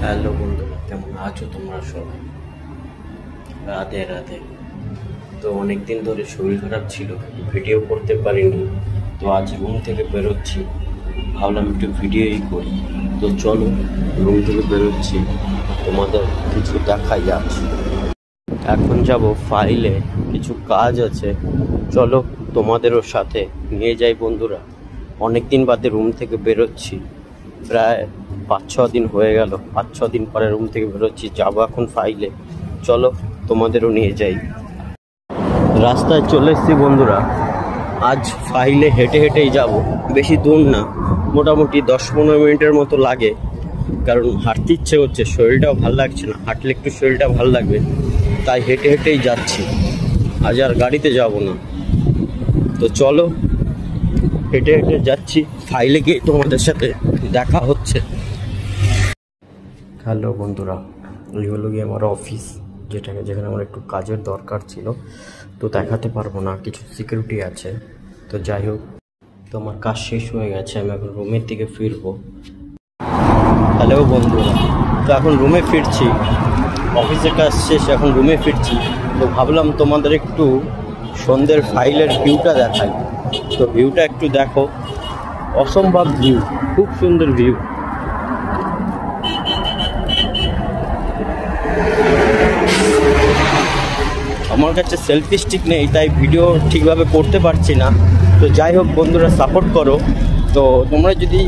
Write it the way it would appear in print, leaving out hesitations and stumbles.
Hello বন্ধুরা, কেমন আছো তোমরা সবাই? রাধে রাধে। তো অনেকদিন ধরে শরীর খারাপ ছিল, ভিডিও করতে পারিনি। তো আজ রুম থেকে বেরোচ্ছি, ভাবলাম একটু ভিডিওই করি। তো চলো, রুম থেকে বেরোচ্ছি, তোমাদের কিছু দেখাই আজ। এখন যাব ফাইলে, কিছু কাজ আছে। চলো তোমাদেরও সাথে নিয়ে যাই বন্ধুরা। অনেকদিন বাদে রুম থেকে বেরোচ্ছি, প্রায় 5-6 দিন হয়ে গেল। 5-6 দিন পরে রুম থেকে বেরোচ্ছি, যাবো এখন ফাইলে। চলো তোমাদেরও নিয়ে যাই। রাস্তায় চলে এসেছি বন্ধুরা। আজ ফাইলে হেঁটে হেঁটেই যাব, বেশি দূর না, মোটামুটি 10-15 মিনিটের মতো লাগে। কারণ হাঁটতে ইচ্ছে করছে, শরীরটাও ভালো লাগছে না, হাঁটলে একটু শরীরটা ভালো লাগবে, তাই হেঁটে হেঁটেই যাচ্ছি। আজ আর গাড়িতে যাব না। তো চলো, হেঁটে হেঁটে যাচ্ছি, ফাইলে গিয়ে তোমাদের সাথে দেখা হচ্ছে। হ্যালো বন্ধুরা, এই হলো গিয়ে আমার অফিস, যেখানে আমার একটু কাজের দরকার ছিল। তো দেখাতে পারবো না, কিছু সিকিউরিটি আছে। তো যাই হোক, তো আমার কাজ শেষ হয়ে গেছে, আমি এখন রুমের দিকে ফিরবো। হ্যালো বন্ধুরা, তো এখন রুমে ফিরছি, অফিসের কাজ শেষ, এখন রুমে ফিরছি। তো ভাবলাম তোমাদের একটু সন্ধ্যের ফাইলের ভিউটা দেখাই। তো ভিউটা একটু দেখো, অসম্ভব ভিউ, খুব সুন্দর ভিউ। আমার কাছে সেলফি স্টিক নেই, তাই ভিডিও ঠিকভাবে করতে পারছি না। তো যাই হোক বন্ধুরা, সাপোর্ট করো। তো তোমরা যদি